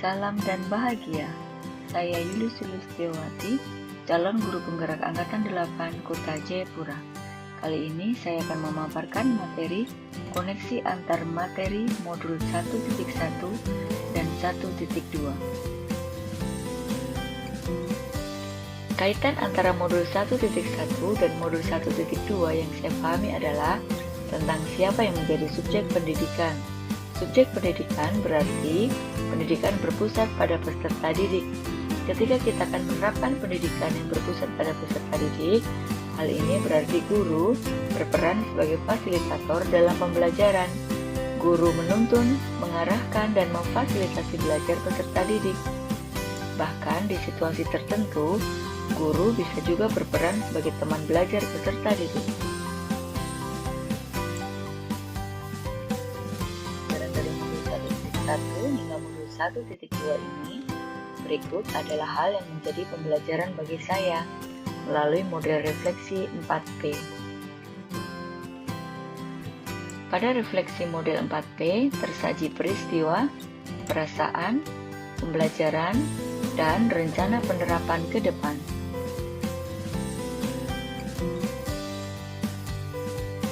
salam dan bahagia. Saya Yuli Sulistiyowati, calon guru penggerak Angkatan 8 Kota Jayapura. Kali ini saya akan memaparkan materi koneksi antar materi modul 1.1 dan 1.2. Kaitan antara modul 1.1 dan modul 1.2 yang saya pahami adalah tentang siapa yang menjadi subjek pendidikan. Subjek pendidikan berarti pendidikan berpusat pada peserta didik. Ketika kita akan menerapkan pendidikan yang berpusat pada peserta didik, hal ini berarti guru berperan sebagai fasilitator dalam pembelajaran. Guru menuntun, mengarahkan, dan memfasilitasi belajar peserta didik. Bahkan di situasi tertentu, guru bisa juga berperan sebagai teman belajar peserta didik. Dari modul 1.1 hingga modul 1.2 ini, berikut adalah hal yang menjadi pembelajaran bagi saya melalui model refleksi 4P. Pada refleksi model 4P tersaji peristiwa, perasaan, pembelajaran, dan rencana penerapan ke depan.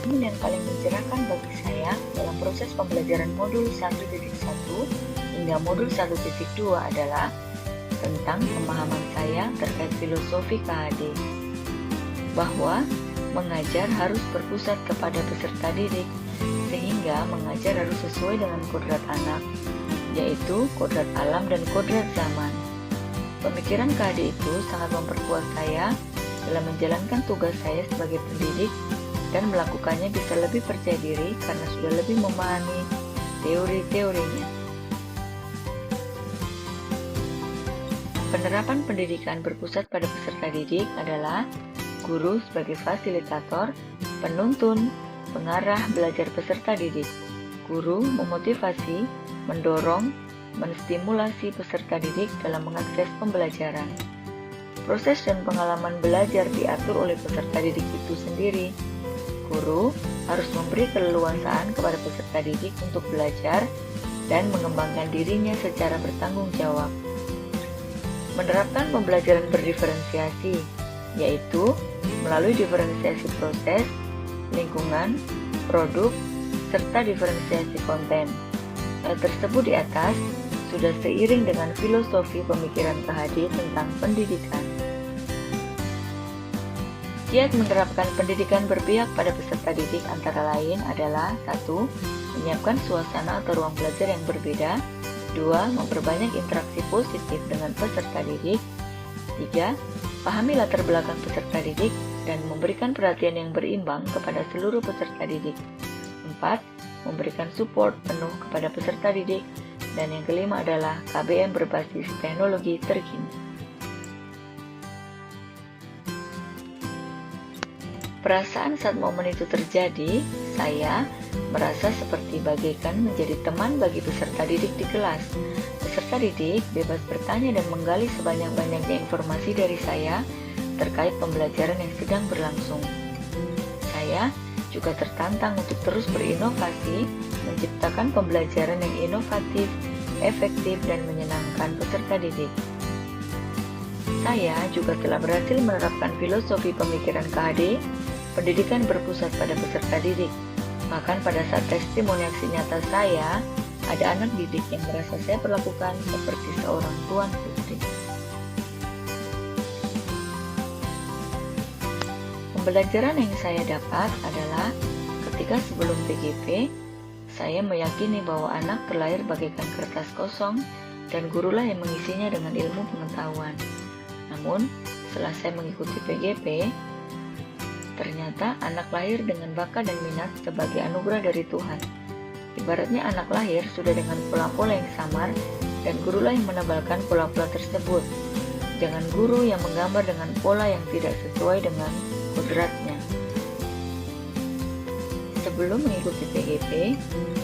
Yang paling mencerahkan bagi saya dalam proses pembelajaran modul 1.1 hingga modul 1.2 adalah tentang pemahaman saya terkait filosofi KHD, bahwa mengajar harus berpusat kepada peserta didik, sehingga mengajar harus sesuai dengan kodrat anak, yaitu kodrat alam dan kodrat zaman. Pemikiran KHD itu sangat memperkuat saya dalam menjalankan tugas saya sebagai pendidik dan melakukannya bisa lebih percaya diri karena sudah lebih memahami teori-teorinya. Penerapan pendidikan berpusat pada peserta didik adalah guru sebagai fasilitator, penuntun, pengarah belajar peserta didik. Guru memotivasi, mendorong, menstimulasi peserta didik dalam mengakses pembelajaran. Proses dan pengalaman belajar diatur oleh peserta didik itu sendiri. Guru harus memberi keleluasaan kepada peserta didik untuk belajar dan mengembangkan dirinya secara bertanggung jawab. Menerapkan pembelajaran berdiferensiasi, yaitu melalui diferensiasi proses, lingkungan, produk, serta diferensiasi konten. Hal tersebut di atas sudah seiring dengan filosofi pemikiran KHD tentang pendidikan. Kiat menerapkan pendidikan berpihak pada peserta didik antara lain adalah 1. Menyiapkan suasana atau ruang belajar yang berbeda. 2. Memperbanyak interaksi positif dengan peserta didik. 3. Pahami latar belakang peserta didik dan memberikan perhatian yang berimbang kepada seluruh peserta didik. 4. Memberikan support penuh kepada peserta didik. Dan yang kelima adalah KBM berbasis teknologi terkini. Perasaan saat momen itu terjadi, saya merasa seperti bagaikan menjadi teman bagi peserta didik di kelas. Peserta didik bebas bertanya dan menggali sebanyak-banyaknya informasi dari saya terkait pembelajaran yang sedang berlangsung. Saya juga tertantang untuk terus berinovasi, menciptakan pembelajaran yang inovatif, efektif, dan menyenangkan peserta didik. Saya juga telah berhasil menerapkan filosofi pemikiran KHD, pendidikan berpusat pada peserta didik. Bahkan pada saat testimoni aksi nyata saya, ada anak didik yang merasa saya perlakukan seperti seorang tuan putri. Pembelajaran yang saya dapat adalah ketika sebelum PGP, saya meyakini bahwa anak terlahir bagaikan kertas kosong dan gurulah yang mengisinya dengan ilmu pengetahuan. Namun, setelah saya mengikuti PGP, ternyata anak lahir dengan bakat dan minat sebagai anugerah dari Tuhan. Ibaratnya anak lahir sudah dengan pola-pola yang samar dan gurulah yang menebalkan pola-pola tersebut. Jangan guru yang menggambar dengan pola yang tidak sesuai dengan kodratnya. Sebelum mengikuti PGP,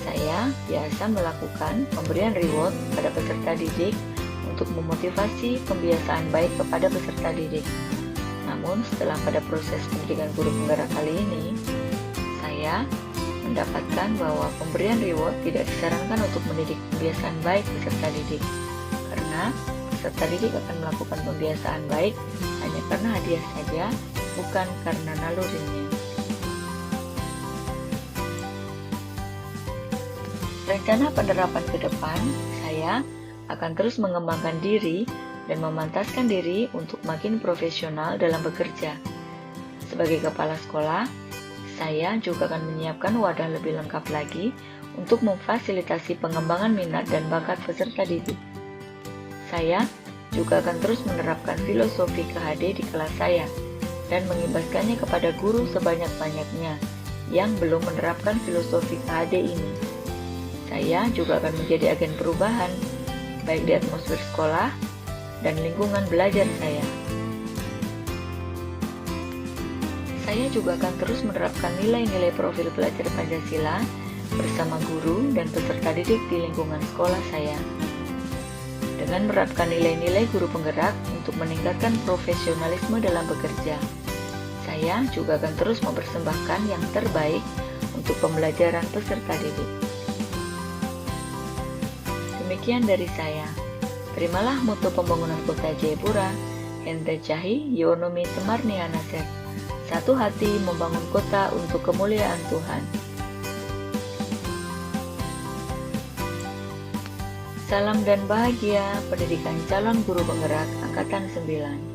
saya biasa melakukan pemberian reward pada peserta didik untuk memotivasi pembiasaan baik kepada peserta didik. Namun setelah pada proses pendidikan guru penggerak kali ini, saya mendapatkan bahwa pemberian reward tidak disarankan untuk mendidik kebiasaan baik peserta didik. karena peserta didik akan melakukan pembiasaan baik hanya karena hadiah saja, bukan karena nalurinya. Rencana penerapan ke depan, saya akan terus mengembangkan diri dan memantaskan diri untuk makin profesional dalam bekerja. Sebagai kepala sekolah, saya juga akan menyiapkan wadah lebih lengkap lagi untuk memfasilitasi pengembangan minat dan bakat peserta didik. Saya juga akan terus menerapkan filosofi KHD di kelas saya dan mengimbaskannya kepada guru sebanyak-banyaknya yang belum menerapkan filosofi KHD ini. Saya juga akan menjadi agen perubahan, baik di atmosfer sekolah dan lingkungan belajar saya. Saya juga akan terus menerapkan nilai-nilai profil pelajar Pancasila bersama guru dan peserta didik di lingkungan sekolah saya. Dengan menerapkan nilai-nilai guru penggerak untuk meningkatkan profesionalisme dalam bekerja, saya juga akan terus mempersembahkan yang terbaik untuk pembelajaran peserta didik. Demikian dari saya. Terimalah moto pembangunan kota Jayapura, Hendra Cahi, Yonomi Temarnia Nasir. Satu hati membangun kota untuk kemuliaan Tuhan. Salam dan bahagia, pendidikan calon guru penggerak Angkatan 9.